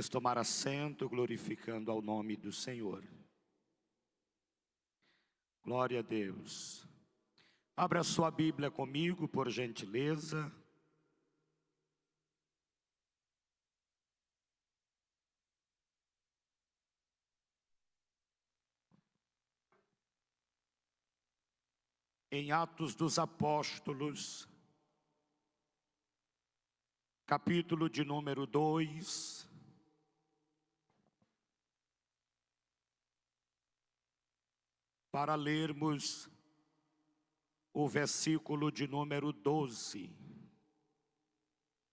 podeis tomar assento, glorificando ao nome do Senhor. Glória a Deus. Abra a sua Bíblia comigo, por gentileza. Em Atos dos Apóstolos, capítulo de número 2, para lermos o versículo de número 12.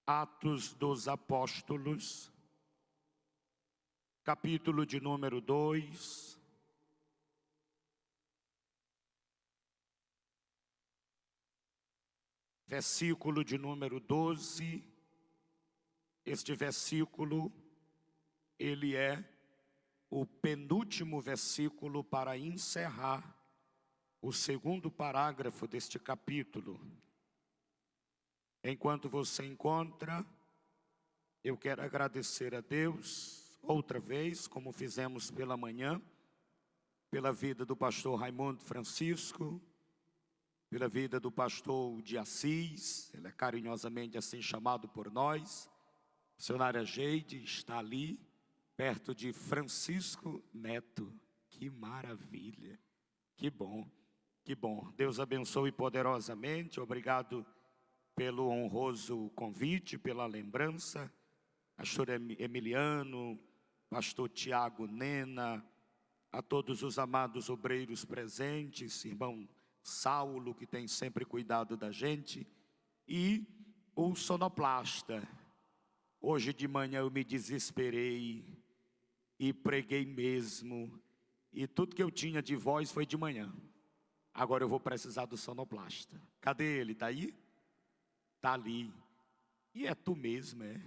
Atos dos Apóstolos, capítulo de número 2, versículo de número 12, este versículo, ele é o penúltimo versículo para encerrar o segundo parágrafo deste capítulo. Enquanto você encontra, eu quero agradecer a Deus, outra vez, como fizemos pela manhã, pela vida do pastor Raimundo Francisco, pela vida do pastor de Assis, ele é carinhosamente assim chamado por nós. A missionária Geide está ali, perto de Francisco Neto. Que maravilha, que bom, que bom. Deus abençoe poderosamente, obrigado pelo honroso convite, pela lembrança. Pastor Emiliano, pastor Tiago Nena, a todos os amados obreiros presentes, irmão Saulo, que tem sempre cuidado da gente, e o sonoplasta. Hoje de manhã eu me desesperei e preguei mesmo, e tudo que eu tinha de voz foi de manhã. Agora eu vou precisar do sonoplasta. Cadê ele? Está aí? Está ali. E é tu mesmo, é?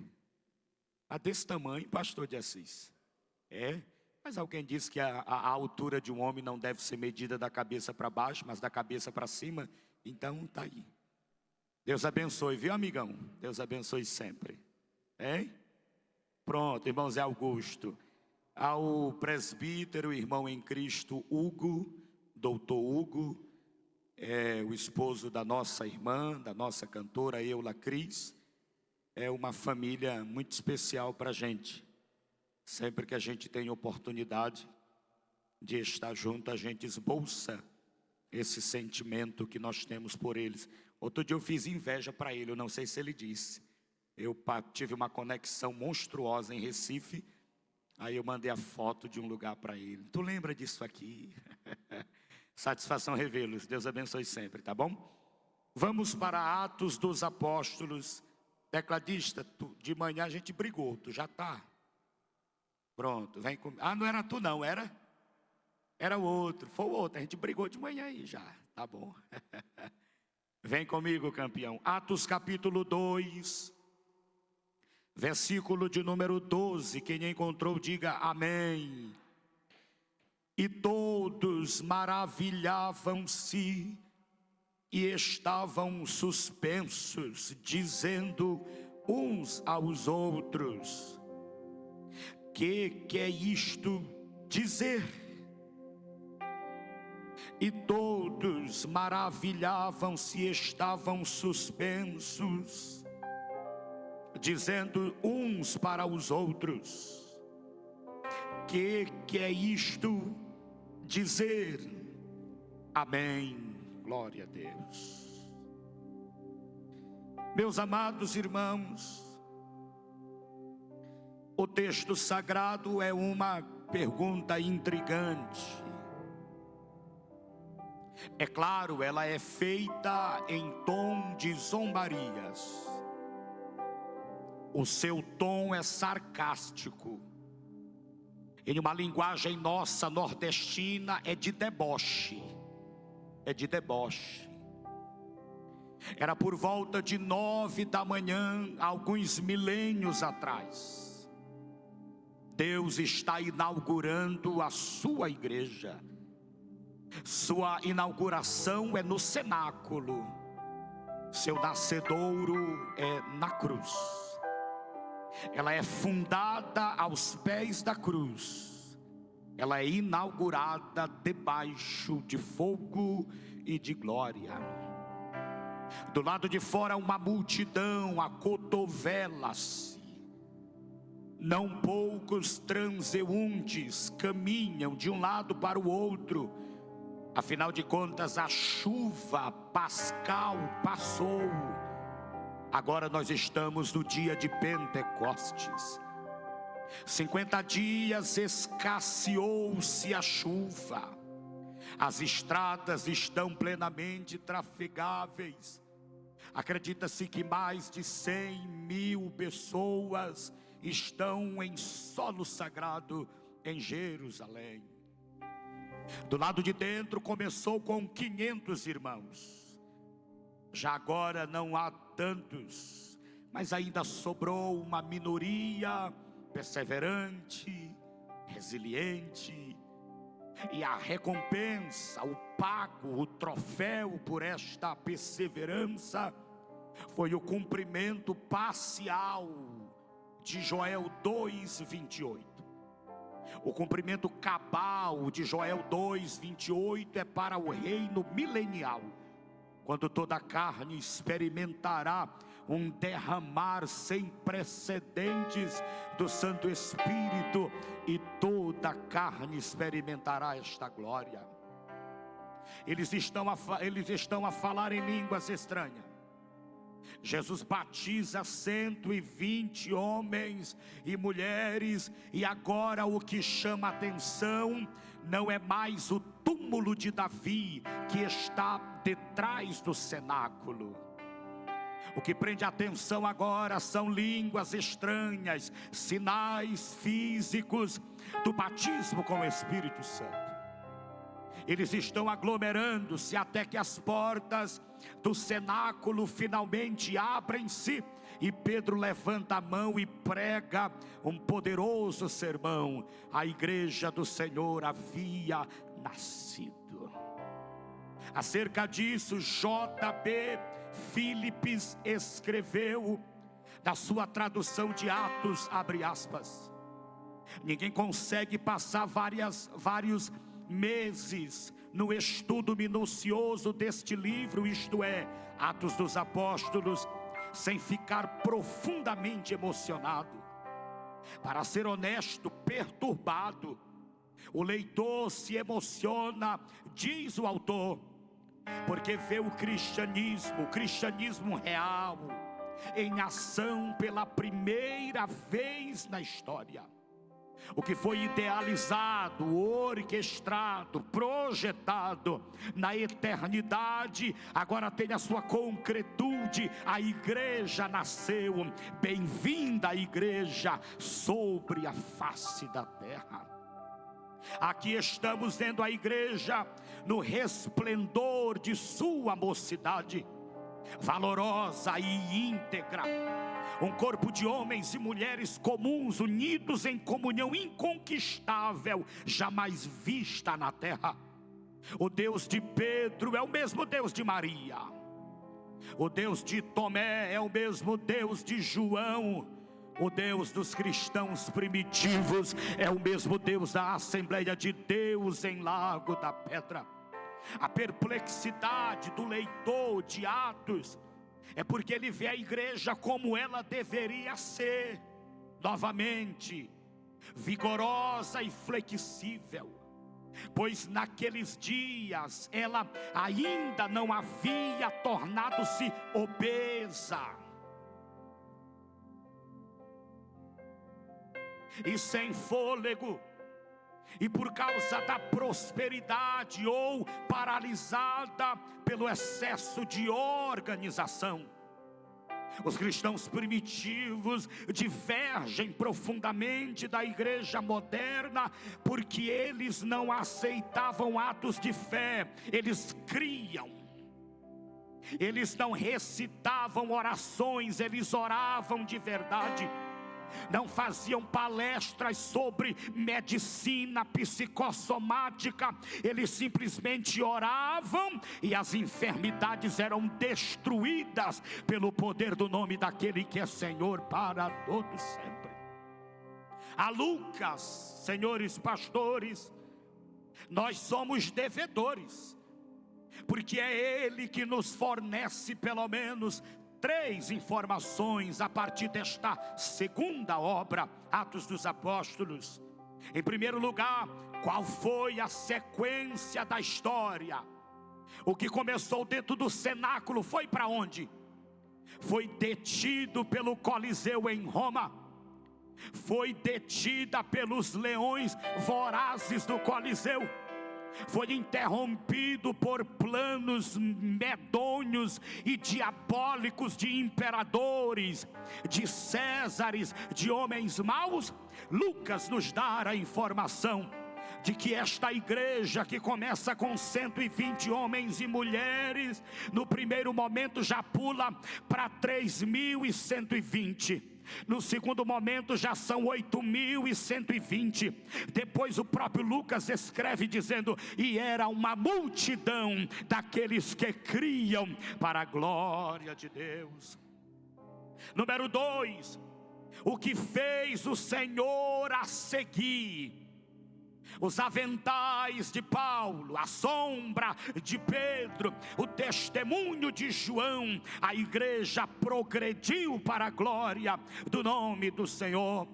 Está desse tamanho, pastor de Assis. É? Mas alguém disse que a altura de um homem não deve ser medida da cabeça para baixo, mas da cabeça para cima. Então está aí. Deus abençoe, viu, amigão? Deus abençoe sempre. Hein? Pronto, irmão Zé Augusto. Ao presbítero, irmão em Cristo, Hugo, doutor Hugo, o esposo da nossa irmã, da nossa cantora Eula Cris. É uma família muito especial para a gente. Sempre que a gente tem oportunidade de estar junto, a gente esboça esse sentimento que nós temos por eles. Outro dia eu fiz inveja para ele, eu não sei se ele disse. Eu tive uma conexão monstruosa em Recife, aí eu mandei a foto de um lugar para ele. Tu lembra disso aqui? Satisfação revê-los, Deus abençoe sempre, tá bom? Vamos para Atos dos Apóstolos. Tecladista, de manhã a gente brigou, tu já está. Pronto, vem comigo. Ah, não era tu não, era? Era o outro, foi o outro, a gente brigou de manhã aí já, tá bom. Vem comigo, campeão. Atos capítulo 2, versículo de número 12, quem encontrou diga amém. E todos maravilhavam-se e estavam suspensos, dizendo uns aos outros: que é isto dizer? E todos maravilhavam-se e estavam suspensos, dizendo uns para os outros: que é isto dizer? Amém, glória a Deus. Meus amados irmãos, o texto sagrado é uma pergunta intrigante. É claro, ela é feita em tom de zombarias. O seu tom é sarcástico. Em uma linguagem nossa nordestina é de deboche. É de deboche. Era por volta de 9 da manhã, alguns milênios atrás. Deus está inaugurando a sua igreja. Sua inauguração é no cenáculo. Seu nascedouro é na cruz. ela é fundada aos pés da cruz, ela é inaugurada debaixo de fogo e de glória. Do lado de fora uma multidão acotovela-se, não poucos transeuntes caminham de um lado para o outro. Afinal de contas, a chuva pascal passou. Agora nós estamos no dia de Pentecostes. 50 dias escasseou-se a chuva. As estradas estão plenamente trafegáveis. Acredita-se que mais de 100.000 pessoas estão em solo sagrado em Jerusalém. Do lado de dentro começou com 500 irmãos. Já agora não há tantos, mas ainda sobrou uma minoria perseverante, resiliente. E a recompensa, o pago, o troféu por esta perseverança foi o cumprimento parcial de Joel 2:28. O cumprimento cabal de Joel 2:28 é para o reino milenial, quando toda a carne experimentará um derramar sem precedentes do Santo Espírito, e toda a carne experimentará esta glória. Eles estão a falar em línguas estranhas. Jesus batiza 120 homens e mulheres, e agora o que chama a atenção não é mais o túmulo de Davi que está detrás do cenáculo. O que prende a atenção agora são línguas estranhas, sinais físicos do batismo com o Espírito Santo. Eles estão aglomerando-se até que as portas do cenáculo finalmente abrem-se, e Pedro levanta a mão e prega um poderoso sermão. A igreja do Senhor havia nascido. Acerca disso, J.B. Phillips escreveu na sua tradução de Atos, abre aspas: ninguém consegue passar vários meses no estudo minucioso deste livro, isto é, Atos dos Apóstolos, sem ficar profundamente emocionado. Para ser honesto, perturbado. O leitor se emociona, diz o autor, porque vê o cristianismo real, em ação pela primeira vez na história. O que foi idealizado, orquestrado, projetado na eternidade, agora tem a sua concretude. A igreja nasceu. Bem-vinda a igreja sobre a face da terra. Aqui estamos vendo a igreja no resplendor de sua mocidade, valorosa e íntegra. Um corpo de homens e mulheres comuns, unidos em comunhão inconquistável, jamais vista na terra. O Deus de Pedro é o mesmo Deus de Maria. O Deus de Tomé é o mesmo Deus de João. O Deus dos cristãos primitivos é o mesmo Deus da Assembleia de Deus em Lago da Pedra. A perplexidade do leitor de Atos é porque ele vê a igreja como ela deveria ser, novamente, vigorosa e flexível, pois naqueles dias ela ainda não havia tornado-se obesa e sem fôlego, e por causa da prosperidade, ou paralisada pelo excesso de organização. Os cristãos primitivos divergem profundamente da igreja moderna, porque eles não aceitavam atos de fé, eles criam. Eles não recitavam orações, eles oravam de verdade. não faziam palestras sobre medicina psicossomática, eles simplesmente oravam e as enfermidades eram destruídas pelo poder do nome daquele que é Senhor para todos sempre. A Lucas, senhores pastores, nós somos devedores, porque é Ele que nos fornece pelo menos 3 informações a partir desta segunda obra, Atos dos Apóstolos. Em primeiro lugar, qual foi a sequência da história? O que começou dentro do cenáculo foi para onde? Foi detido pelo Coliseu em Roma, foi detida pelos leões vorazes do Coliseu, foi interrompido por planos medonhos e diabólicos de imperadores, de Césares, de homens maus. Lucas nos dá a informação de que esta igreja, que começa com 120 homens e mulheres, no primeiro momento já pula para 3.120. No segundo momento já são 8.120. Depois o próprio Lucas escreve dizendo: e era uma multidão daqueles que criam para a glória de Deus. Número 2, o que fez o Senhor a seguir? Os aventais de Paulo, a sombra de Pedro, o testemunho de João. A igreja progrediu para a glória do nome do Senhor.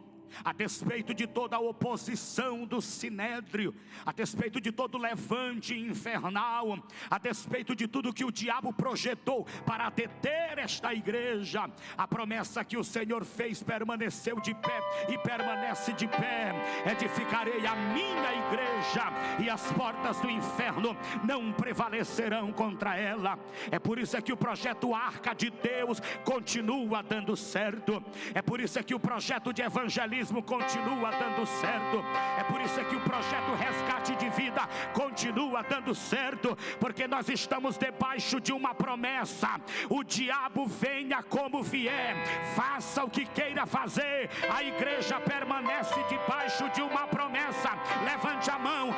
A despeito de toda a oposição do Sinédrio, a despeito de todo o levante infernal, a despeito de tudo que o diabo projetou para deter esta igreja, a promessa que o Senhor fez permaneceu de pé e permanece de pé: edificarei a minha igreja e as portas do inferno não prevalecerão contra ela. É por isso que o projeto Arca de Deus continua dando certo, é por isso que o projeto de evangelismo continua dando certo, é por isso que o projeto Resgate de Vida continua dando certo, porque nós estamos debaixo de uma promessa: o diabo venha como vier, faça o que queira fazer, a igreja permanece debaixo de uma promessa. Levante a mão: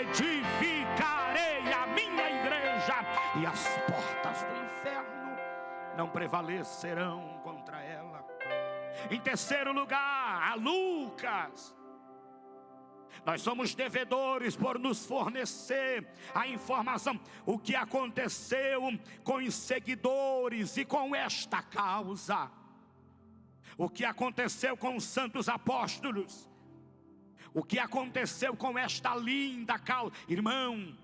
edificarei a minha igreja e as portas do inferno não prevalecerão contra ela. Em terceiro lugar, a Lucas, nós somos devedores por nos fornecer a informação, o que aconteceu com os seguidores e com esta causa, o que aconteceu com os santos apóstolos, o que aconteceu com esta linda causa. Irmão,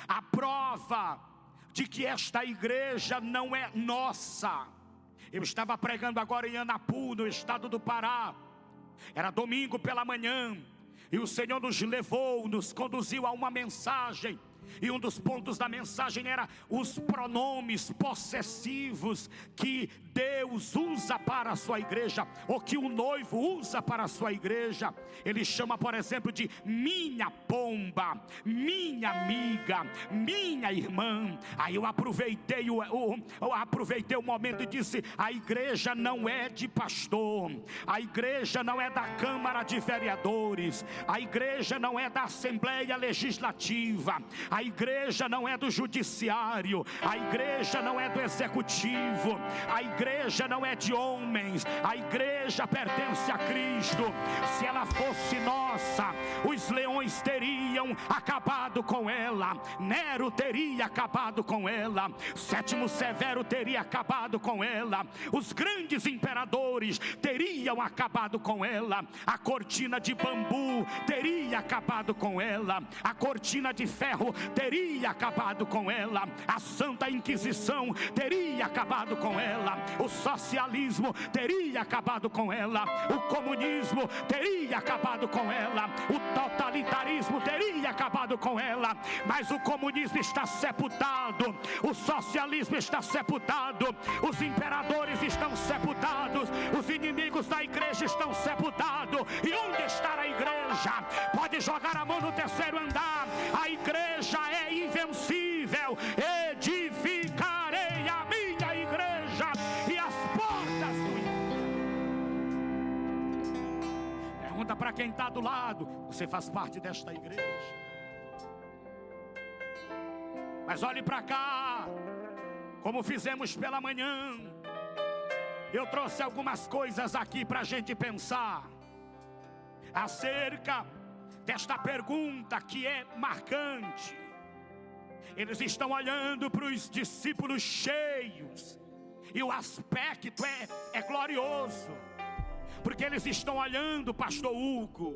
a prova de que esta igreja não é nossa. Eu estava pregando agora em Anapu, no estado do Pará. Era domingo pela manhã, e o Senhor nos levou, nos conduziu a uma mensagem. E um dos pontos da mensagem era os pronomes possessivos que Deus usa para a sua igreja, ou que o noivo usa para a sua igreja. Ele chama, por exemplo, de minha pomba, minha amiga, minha irmã. Aí eu aproveitei o momento e disse: a igreja não é de pastor, a igreja não é da Câmara de Vereadores, a igreja não é da Assembleia Legislativa, a igreja não é do Judiciário, a igreja não é do Executivo, a igreja não é de homens, a igreja pertence a Cristo. Se ela fosse nossa, os leões teriam acabado com ela, Nero teria acabado com ela, Sétimo Severo teria acabado com ela, os grandes imperadores teriam acabado com ela, a cortina de bambu teria acabado com ela, a cortina de ferro teria acabado com ela, a Santa Inquisição teria acabado com ela, o socialismo teria acabado com ela, o comunismo teria acabado com ela, o totalitarismo teria acabado com ela. Mas o comunismo está sepultado, o socialismo está sepultado, os imperadores estão sepultados, os inimigos da igreja estão sepultados. E onde está a igreja? Pode jogar a mão no terceiro andar. A igreja é invencível. Edificarei a minha igreja e as portas do inferno. para quem está do lado: você faz parte desta igreja. Mas olhe para cá, como fizemos pela manhã. Eu trouxe algumas coisas aqui para a gente pensar acerca desta pergunta que é marcante. Eles estão olhando para os discípulos cheios, e o aspecto é glorioso, porque eles estão olhando, pastor Hugo,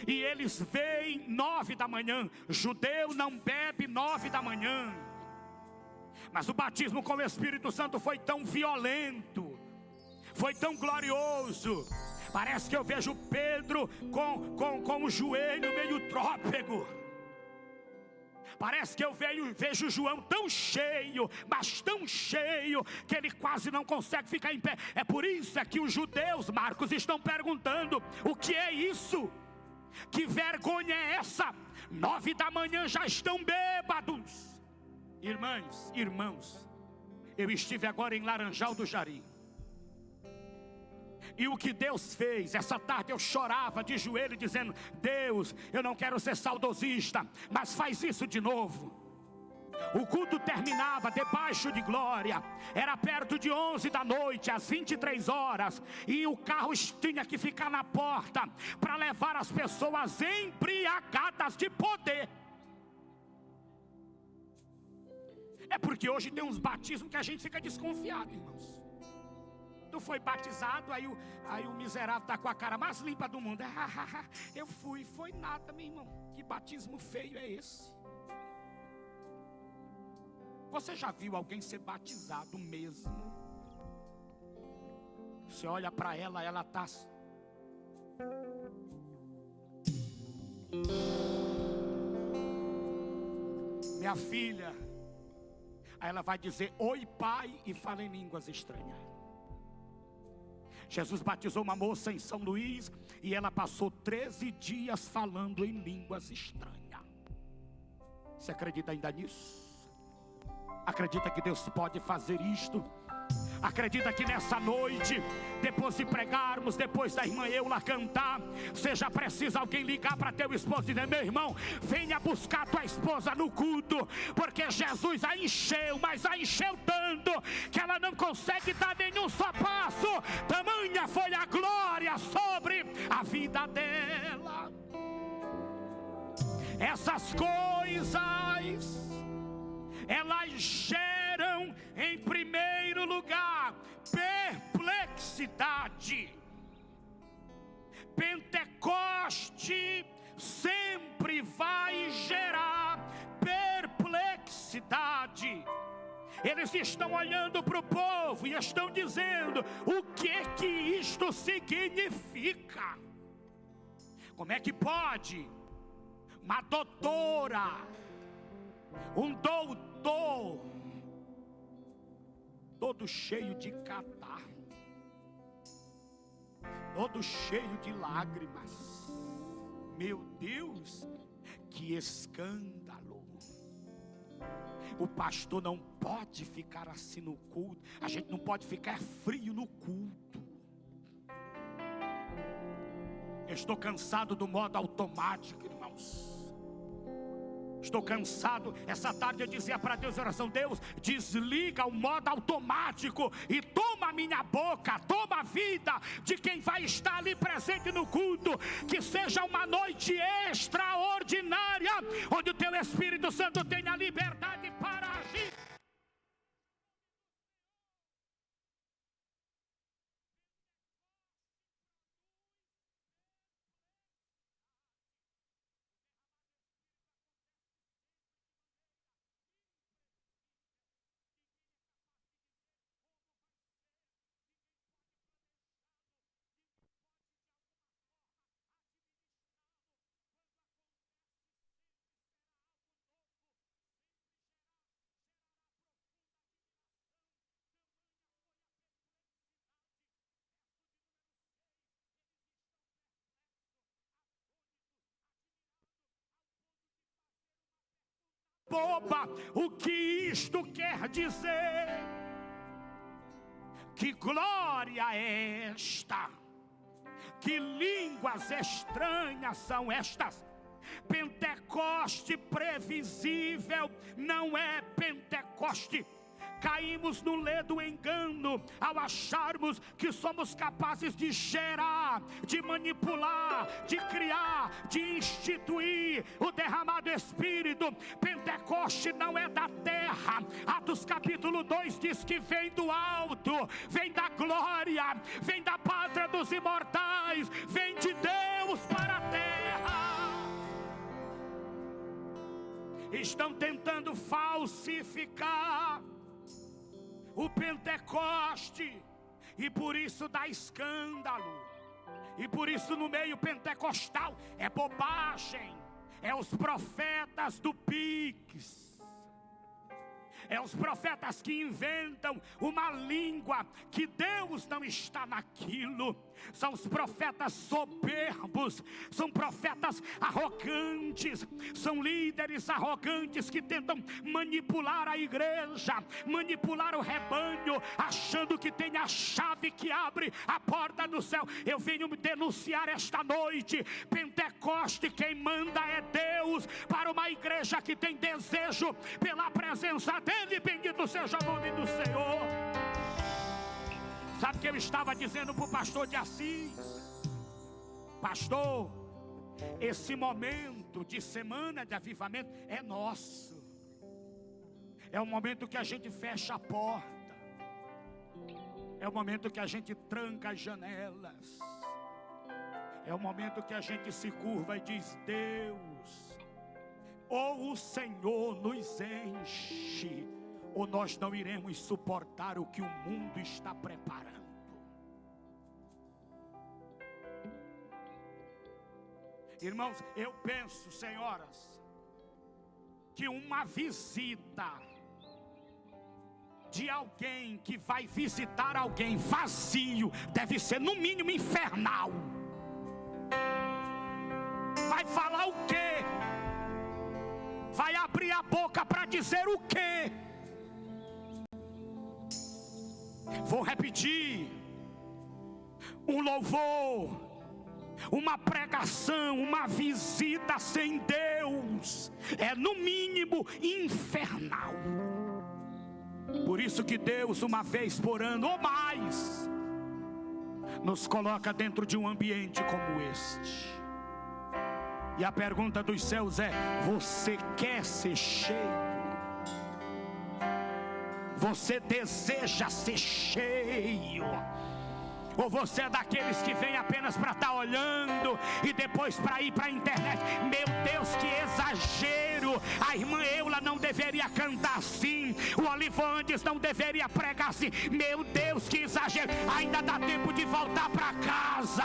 e eles veem 9 da manhã. Judeu não bebe 9 da manhã. Mas o batismo com o Espírito Santo foi tão violento, foi tão glorioso. Parece que eu vejo Pedro com o joelho meio trôpego. Parece que eu vejo João tão cheio, mas tão cheio, que ele quase não consegue ficar em pé. É por isso que os judeus, Marcos, estão perguntando: o que é isso? Que vergonha é essa? 9 da manhã já estão bêbados. Irmãs, irmãos, eu estive agora em Laranjal do Jari, e o que Deus fez, essa tarde eu chorava de joelho dizendo: Deus, eu não quero ser saudosista, mas faz isso de novo. O culto terminava debaixo de glória, era perto de 11 da noite, às 23 horas, e o carro tinha que ficar na porta para levar as pessoas embriagadas de poder. É porque hoje tem uns batismos que a gente fica desconfiado, irmãos. Tu foi batizado, aí o miserável está com a cara mais limpa do mundo. Eu fui, foi nada, meu irmão. Que batismo feio é esse? Você já viu alguém ser batizado mesmo? Você olha para ela, ela está... Minha filha... Aí ela vai dizer: oi pai, e fala em línguas estranhas. Jesus batizou uma moça em São Luís, e ela passou 13 dias falando em línguas estranhas. Você acredita ainda nisso? Acredita que Deus pode fazer isto? Acredita que nessa noite, depois de pregarmos, depois da irmã Eula cantar, seja preciso alguém ligar para teu esposo e dizer: meu irmão, venha buscar tua esposa no culto, porque Jesus a encheu, mas a encheu tanto que ela não consegue dar nenhum só passo. Tamanha foi a glória sobre a vida dela. Essas coisas, elas geram, em primeiro lugar, perplexidade. Pentecoste sempre vai gerar perplexidade. Eles estão olhando para o povo e estão dizendo: o que isto significa? Como é que pode uma doutora, um doutor, todo cheio de catarro, todo cheio de lágrimas? Meu Deus, que escândalo! O pastor não pode ficar assim no culto. A gente não pode ficar frio no culto. Eu estou cansado do modo automático, irmãos. Estou cansado. Essa tarde eu dizia para Deus em oração: Deus, desliga o modo automático e toma a minha boca, toma a vida de quem vai estar ali presente no culto. Que seja uma noite extraordinária, onde o teu Espírito Santo tenha liberdade para agir. Boba, o que isto quer dizer? Que glória é esta Que línguas estranhas são estas? Pentecoste previsível não é Pentecoste. Caímos no ledo engano ao acharmos que somos capazes de gerar, de manipular, de criar, de instituir o derramado Espírito. Pentecoste não é da terra. Atos capítulo 2 diz que vem do alto, vem da glória, vem da pátria dos imortais, vem de Deus para a terra. Estão tentando falsificar o Pentecoste, e por isso dá escândalo, e por isso no meio pentecostal é bobagem, é os profetas do Pix, é os profetas que inventam uma língua que Deus não está naquilo. São os profetas soberbos, são profetas arrogantes, são líderes arrogantes que tentam manipular a igreja, manipular o rebanho, achando que tem a chave que abre a porta do céu. Eu venho denunciar esta noite: Pentecoste, quem manda é Deus, para uma igreja que tem desejo pela presença dEle. Bendito seja o nome do Senhor. Sabe o que eu estava dizendo para o pastor de Assis? Pastor, esse momento de semana de avivamento é nosso. É o momento que a gente fecha a porta, é o momento que a gente tranca as janelas, é o momento que a gente se curva e diz: Deus, ou o Senhor nos enche, ou nós não iremos suportar o que o mundo está preparando. Irmãos, eu penso, senhoras, que uma visita de alguém que vai visitar alguém vazio deve ser no mínimo infernal. Vai falar o quê? Vai abrir a boca para dizer o quê? Vou repetir: um louvor, uma pregação, uma visita sem Deus é no mínimo infernal. Por isso que Deus, uma vez por ano ou mais, nos coloca dentro de um ambiente como este. E a pergunta dos céus é: você quer ser cheio? Você deseja ser cheio? Ou você é daqueles que vem apenas para estar olhando e depois para ir para a internet? Meu Deus, que exagero! A irmã Eula não deveria cantar assim, o Olivantes não deveria pregar assim. Meu Deus, que exagero! Ainda dá tempo de voltar para casa,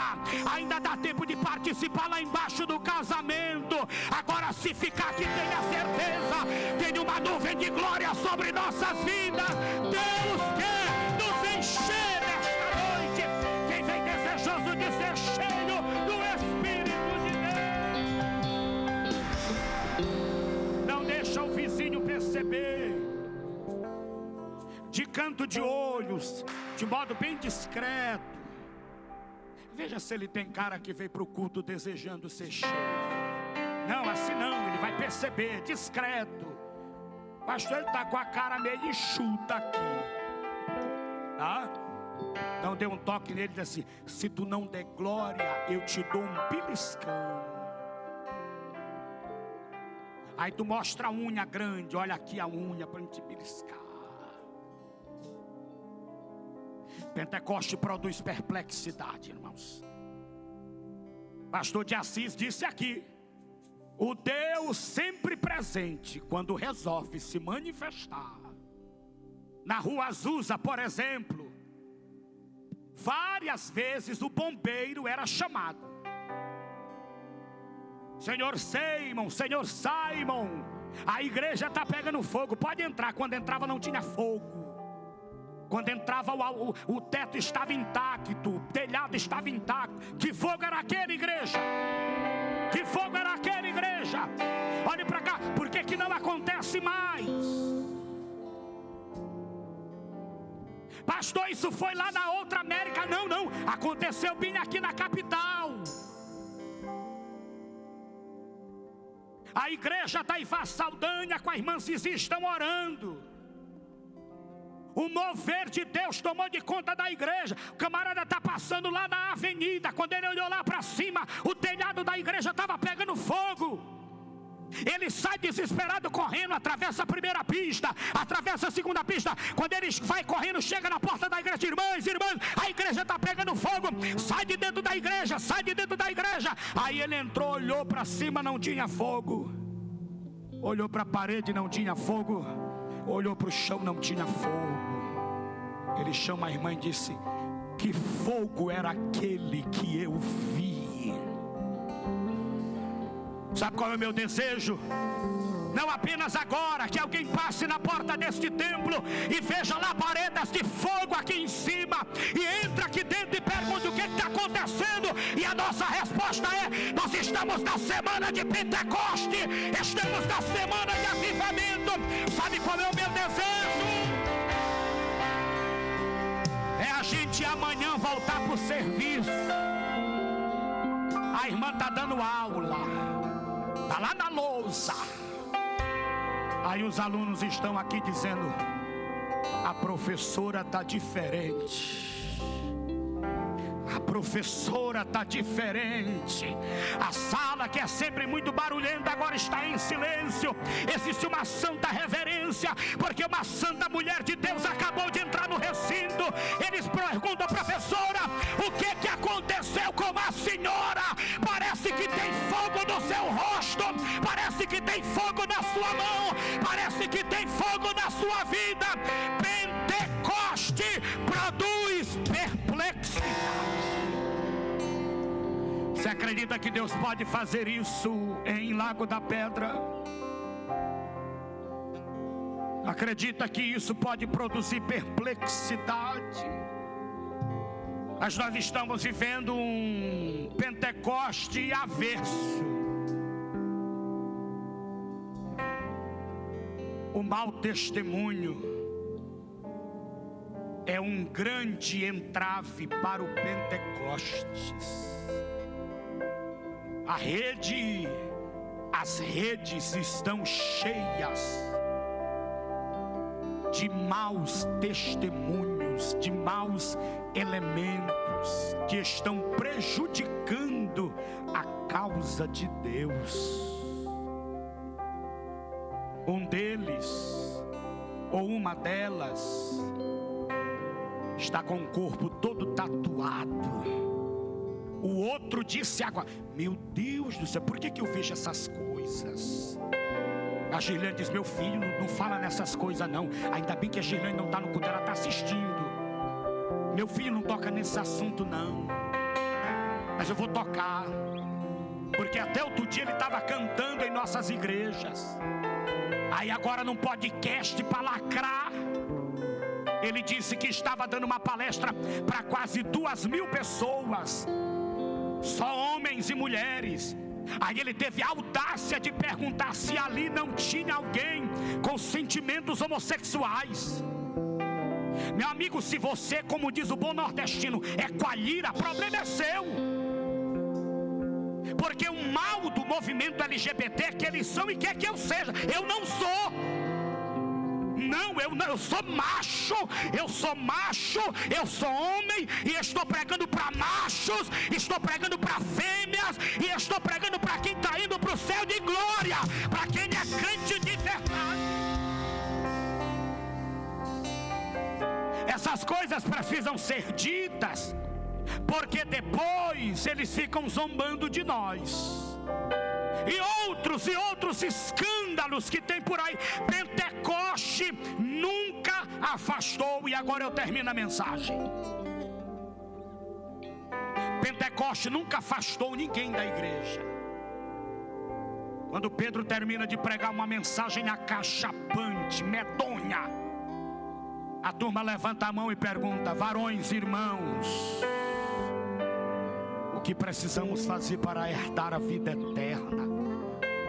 ainda dá tempo de participar lá embaixo do casamento. Agora, se ficar aqui, tenha certeza, tem uma nuvem de glória sobre nossas vidas. Deus quer nos encher nesta noite. Quem vem desejoso de ser cheio do Espírito de Deus, não deixa o vizinho perceber, de canto de olhos, de modo bem discreto. Veja se ele tem cara que veio para o culto desejando ser cheio. Não, assim não, ele vai perceber, discreto. Pastor, ele está com a cara meio enxuta aqui, tá? Então dê um toque nele e diz assim: se tu não der glória, eu te dou um beliscão. Aí tu mostra a unha grande, olha aqui a unha para te beliscar. Pentecoste produz perplexidade, irmãos. Pastor de Assis disse aqui: o Deus sempre presente, quando resolve se manifestar. Na Rua Azusa, por exemplo, várias vezes o bombeiro era chamado: Senhor Simon, Senhor Simon, a igreja está pegando fogo, pode entrar. Quando entrava não tinha fogo. Quando entrava o teto estava intacto, o telhado estava intacto. Que fogo era aquele, igreja? Que fogo era aquele, igreja? Olhe para cá, por que não acontece mais? Pastor, isso foi lá na outra América. Não, aconteceu bem aqui na capital. A igreja da Ivá Saldanha com a irmã Zizi estão orando. O mover de Deus tomou de conta da igreja. O camarada está passando lá na avenida. Quando ele olhou lá para cima, o telhado da igreja estava pegando fogo. Ele sai desesperado correndo, atravessa a primeira pista, atravessa a segunda pista. Quando ele vai correndo, chega na porta da igreja. Irmãs, a igreja está pegando fogo. Sai de dentro da igreja, sai de dentro da igreja. Aí ele entrou, olhou para cima, não tinha fogo. Olhou para a parede, não tinha fogo. Olhou para o chão, não tinha fogo. Ele chama a irmã e disse: que fogo era aquele que eu vi? Sabe qual é o meu desejo? Não apenas agora, que alguém passe na porta deste templo e veja lá paredes de fogo aqui em cima, e entra aqui dentro e pergunte o que está acontecendo. E a nossa resposta é: nós estamos na semana de Pentecoste, estamos na semana de avivamento. Sabe qual é o meu desejo? É a gente amanhã voltar para o serviço. A irmã está dando aula, está lá na lousa. Aí os alunos estão aqui dizendo: a professora está diferente. A professora está diferente. A sala, que é sempre muito barulhenta, agora está em silêncio. Existe uma santa reverência, porque uma santa mulher de Deus acabou de entrar no recinto. Eles perguntam: professora, o que aconteceu com a senhora? Parece que tem fogo no seu rosto, parece que tem fogo na sua mão, parece que tem fogo na sua vida. Pentecoste produz perplexidade. Você acredita que Deus pode fazer isso em Lago da Pedra? Acredita que isso pode produzir perplexidade? Mas nós estamos vivendo um Pentecoste averso. O mau testemunho é um grande entrave para o Pentecostes. As redes estão cheias de maus testemunhos, de maus elementos que estão prejudicando a causa de Deus. Um deles, ou uma delas, está com o corpo todo tatuado. O outro disse agora: meu Deus do céu, por que eu vejo essas coisas? A Girlane diz: meu filho, não fala nessas coisas não. Ainda bem que a Girlane não está no culto, ela está assistindo. Meu filho, não toca nesse assunto não. Mas eu vou tocar, porque até outro dia ele estava cantando em nossas igrejas. Aí agora num podcast para lacrar, ele disse que estava dando uma palestra para quase 2.000 pessoas, só homens e mulheres. Aí ele teve a audácia de perguntar se ali não tinha alguém com sentimentos homossexuais. Meu amigo, se você, como diz o bom nordestino, é coalhira, problema é seu. Porque o mal do movimento LGBT é que eles são e quer que eu seja. Eu não sou. Não, eu sou macho, eu sou homem, e estou pregando para machos, estou pregando para fêmeas, e estou pregando para quem está indo para o céu de glória, para quem é crente de verdade. Essas coisas precisam ser ditas, porque depois eles ficam zombando de nós. E outros escândalos que tem por aí. Pentecoste nunca afastou. E agora eu termino a mensagem. Pentecoste nunca afastou ninguém da igreja. Quando Pedro termina de pregar uma mensagem acachapante, medonha, a turma levanta a mão e pergunta: varões, irmãos, o que precisamos fazer para herdar a vida eterna?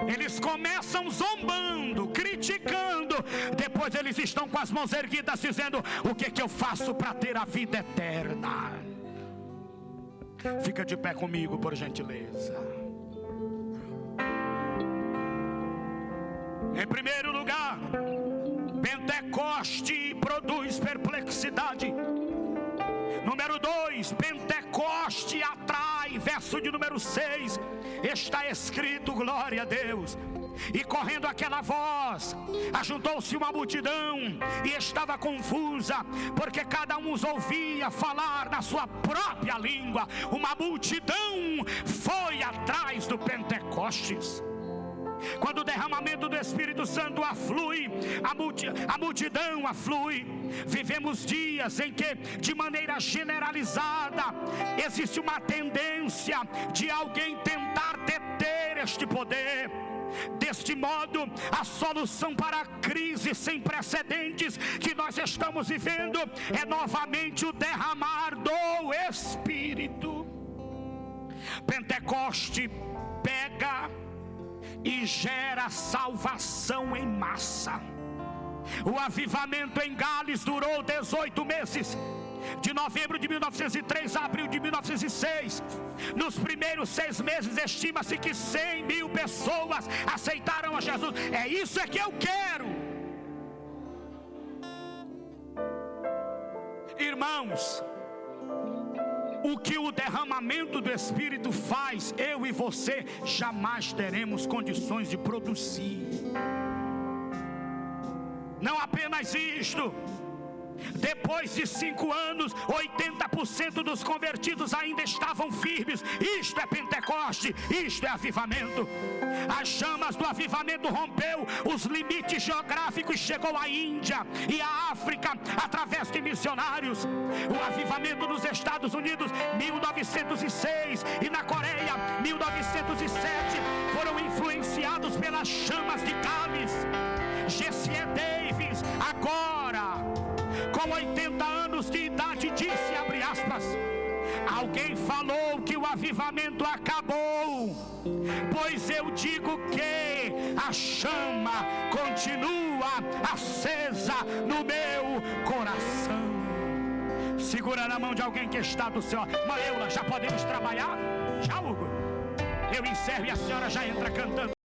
Eles começam zombando, criticando. Depois eles estão com as mãos erguidas dizendo: o que eu faço para ter a vida eterna? Fica de pé comigo, por gentileza. Em primeiro lugar, Pentecoste produz perplexidade. Número 2, Pentecoste atrai. Verso de número 6, está escrito, glória a Deus. E correndo aquela voz, ajuntou-se uma multidão e estava confusa, porque cada um os ouvia falar na sua própria língua. Uma multidão foi atrás do Pentecostes. Quando o derramamento do Espírito Santo aflui, a multidão aflui. Vivemos dias em que, de maneira generalizada, existe uma tendência de alguém tentar deter este poder. Deste modo, a solução para a crise sem precedentes que nós estamos vivendo é novamente o derramar do Espírito. Pentecoste pega e gera salvação em massa. O avivamento em Gales durou 18 meses, de novembro de 1903 a abril de 1906. Nos primeiros 6 meses, estima-se que 100.000 pessoas aceitaram a Jesus. É isso que eu quero. Irmãos, o que o derramamento do Espírito faz, eu e você jamais teremos condições de produzir. Não apenas isto, depois de 5 anos, 80% dos convertidos ainda estavam firmes. Isto é Pentecoste, isto é avivamento. As chamas do avivamento rompeu os limites geográficos, chegou à Índia e à África através de missionários. O avivamento nos Estados Unidos, 1906, e na Coreia, 1907, foram influenciados pelas chamas de Gales. G.C. Davis, agora com 80 anos de idade, disse, abre aspas: alguém falou que o avivamento acabou, pois eu digo que a chama continua acesa no meu coração. Segura na mão de alguém que está do seu lado. Mãe Eula, já podemos trabalhar? Já, Hugo? Eu encerro e a senhora já entra cantando.